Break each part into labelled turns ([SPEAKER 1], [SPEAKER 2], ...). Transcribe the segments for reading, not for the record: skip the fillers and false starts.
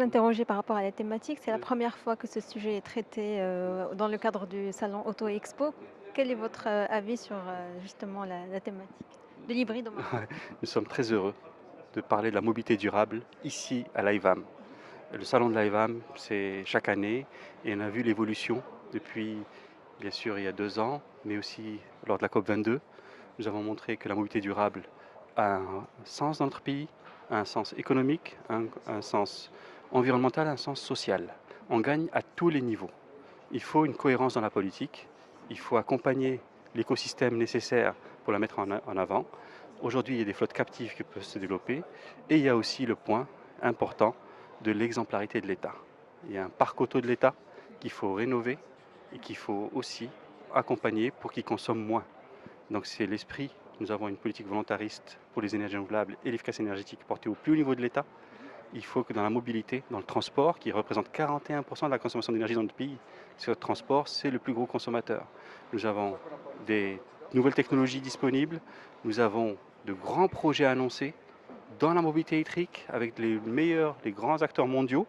[SPEAKER 1] interroger par rapport à la thématique. C'est la première fois que ce sujet est traité dans le cadre du salon Auto Expo. Quel est votre avis sur justement la thématique de l'hybride au Maroc?
[SPEAKER 2] Ouais, nous sommes très heureux de parler de la mobilité durable ici à l'AIVAM. Le salon de l'AIVAM, c'est chaque année et on a vu l'évolution depuis, bien sûr, il y a 2 ans, mais aussi lors de la COP22. Nous avons montré que la mobilité durable a un sens dans notre pays, a un sens économique, un sens environnemental, un sens social. On gagne à tous les niveaux. Il faut une cohérence dans la politique, il faut accompagner l'écosystème nécessaire pour la mettre en avant. Aujourd'hui, il y a des flottes captives qui peuvent se développer et il y a aussi le point important de l'exemplarité de l'État. Il y a un parc auto de l'État qu'il faut rénover et qu'il faut aussi accompagner pour qu'il consomme moins. Donc c'est l'esprit. Nous avons une politique volontariste pour les énergies renouvelables et l'efficacité énergétique portée au plus haut niveau de l'État. Il faut que dans la mobilité, dans le transport, qui représente 41% de la consommation d'énergie dans notre pays, ce transport, c'est le plus gros consommateur. Nous avons des nouvelles technologies disponibles, nous avons de grands projets annoncés dans la mobilité électrique avec les meilleurs, les grands acteurs mondiaux,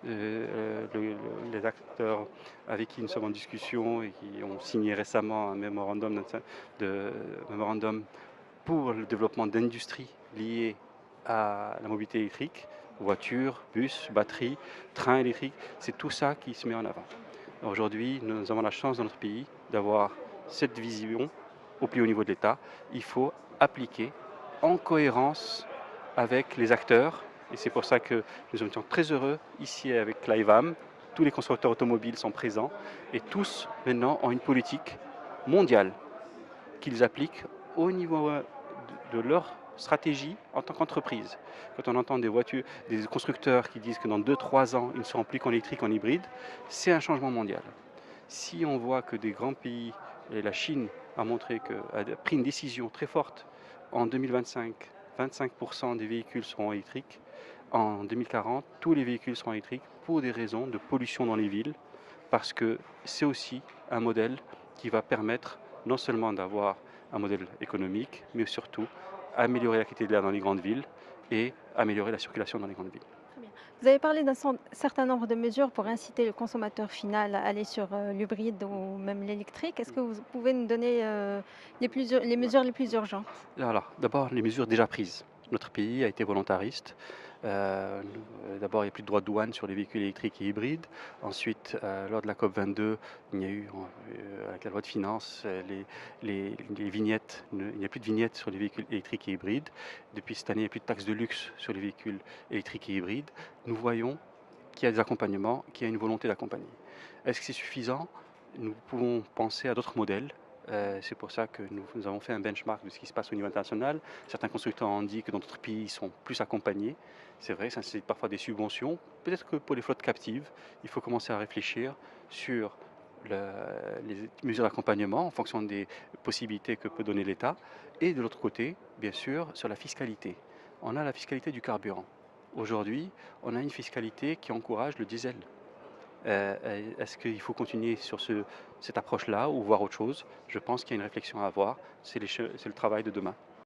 [SPEAKER 2] les acteurs avec qui nous sommes en discussion et qui ont signé récemment un mémorandum pour le développement d'industries liées à la mobilité électrique, voitures, bus, batteries, trains électriques, c'est tout ça qui se met en avant. Aujourd'hui, nous avons la chance dans notre pays d'avoir cette vision au plus haut niveau de l'État. Il faut appliquer en cohérence avec les acteurs et c'est pour ça que nous sommes très heureux ici avec l'AIVAM. Tous les constructeurs automobiles sont présents et tous maintenant ont une politique mondiale qu'ils appliquent au niveau de leur stratégie en tant qu'entreprise. Quand on entend des constructeurs qui disent que dans 2 3 ans, ils ne seront plus qu'en électrique, en hybride, c'est un changement mondial. Si on voit que des grands pays, et la Chine a pris une décision très forte en 2025, 25% des véhicules seront électriques. En 2040, tous les véhicules seront électriques pour des raisons de pollution dans les villes, parce que c'est aussi un modèle qui va permettre non seulement d'avoir un modèle économique, mais surtout améliorer la qualité de l'air dans les grandes villes et améliorer la circulation dans les grandes villes.
[SPEAKER 1] Très bien. Vous avez parlé d'un certain nombre de mesures pour inciter le consommateur final à aller sur l'hybride ou même l'électrique. Est-ce que vous pouvez nous donner les mesures les plus urgentes?
[SPEAKER 2] Alors, d'abord, les mesures déjà prises. Notre pays a été volontariste. D'abord, il n'y a plus de droits de douane sur les véhicules électriques et hybrides. Ensuite, lors de la COP22, il y a eu, avec la loi de finances, les vignettes. Il n'y a plus de vignettes sur les véhicules électriques et hybrides. Depuis cette année, il n'y a plus de taxes de luxe sur les véhicules électriques et hybrides. Nous voyons qu'il y a des accompagnements, qu'il y a une volonté d'accompagner. Est-ce que c'est suffisant? Nous pouvons penser à d'autres modèles. C'est pour ça que nous avons fait un benchmark de ce qui se passe au niveau international. Certains constructeurs ont dit que dans d'autres pays, ils sont plus accompagnés. C'est vrai, ça nécessite parfois des subventions. Peut-être que pour les flottes captives, il faut commencer à réfléchir sur les mesures d'accompagnement en fonction des possibilités que peut donner l'État. Et de l'autre côté, bien sûr, sur la fiscalité. On a la fiscalité du carburant. Aujourd'hui, on a une fiscalité qui encourage le diesel. Est-ce qu'il faut continuer sur cette approche-là ou voir autre chose? Je pense qu'il y a une réflexion à avoir. C'est le travail de demain.